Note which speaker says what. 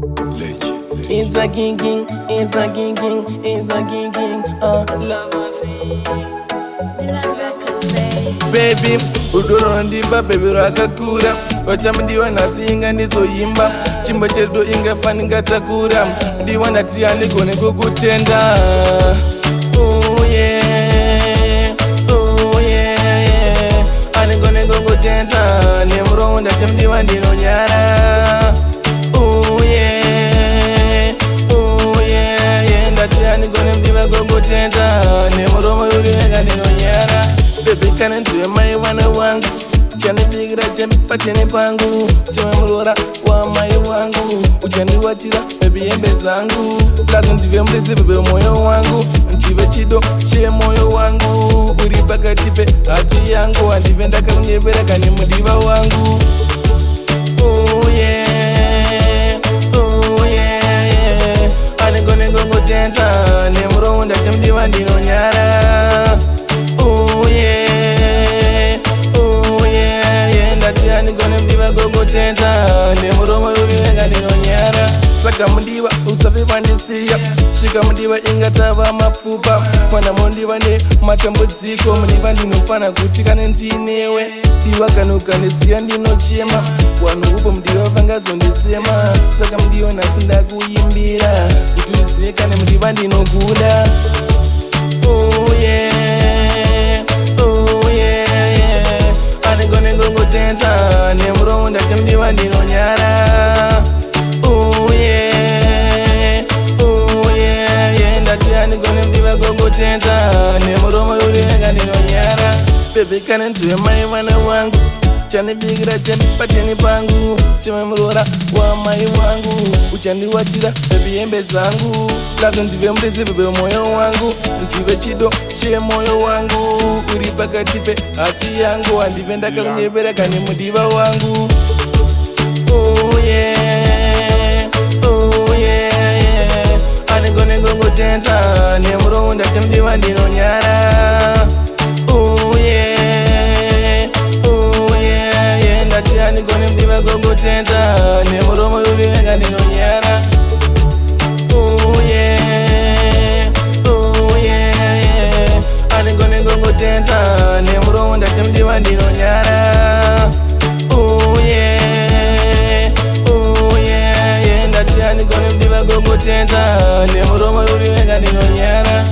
Speaker 1: It's a king, it's a king, it's a king, Lavasi. Baby, udoro ndimba baby rakakura wachamudiwa nasinga ndizoimba chimbo chedu ingafani ngatakura ndiwa ndatia ndigone kukutenda. Oh yeah, oh yeah, anigone kukutenda nemuronda chamudiwa ndinonyara. Oh yeah, oh yeah, ndatia ndigone mdiva kukutenda nemuromo yuri wenga ndinonyara. Baby kana ndiwe mai wana wangu chanipigira chempatene pangu chememurora wa mai wangu uchandiwatira baby yembe zangu lazo ndive mridzi bebe moyo wangu ndive chido chemoyo wangu uri pakati pe hati yangu handive ndakakunyebereka nemudiva wangu. Oh yeah, oh yeah, anigone ngongotenta nemuronda chemudiva ndinonyara. Oh yeah, oh yeah, ndatia nigone mdiva kukutenda nemuromo yuri wenga ndinonyara. Saka mudiva usafe pandisiya shika mudiva ingatava mapfupa mwana mundiva ne matambudziko mudiva ndinofana kuti kana ndinewe diva kana ukandisiya ndinochema wanhu upo mudiva vangazondisema. Saka mudiva nhasi ndakuimbira kuti uzive kana mudiva ndinokuda. Oh yeah, oh yeah, anigone ngongotenda nemuronda chamudiva ndinonyara. Oh yeah, oh yeah, ndatia nigone mdiva kukutenda nemuromo yuri wenga ndinonyara. Baby kana ndiwe mai vana wangu chanibigira chempateni pangu chememurora wa mai wangu uchandiwatira baby yembe zangu lazo ndive mridzi bebe moyo wangu ndive chido chemoyo wangu uri pakati pe hati yangu handive ndakakunyebereka nemudiva wangu. Oh yeah, oh yeah, anigone ngongotenda nemuronda chamudiva ndinonyara. Oh yeah, oh yeah, ndatia nigone mdiva kukutenda nemuromo yuri wenga ndinonyara. Oh yeah, oh yeah, anigone ngongotenda nemuronda chamudiva ndinonyara. Oh yeah, oh yeah, ndatia nigone mdiva kukutenda nemuromo yuri wenga ndinonyara.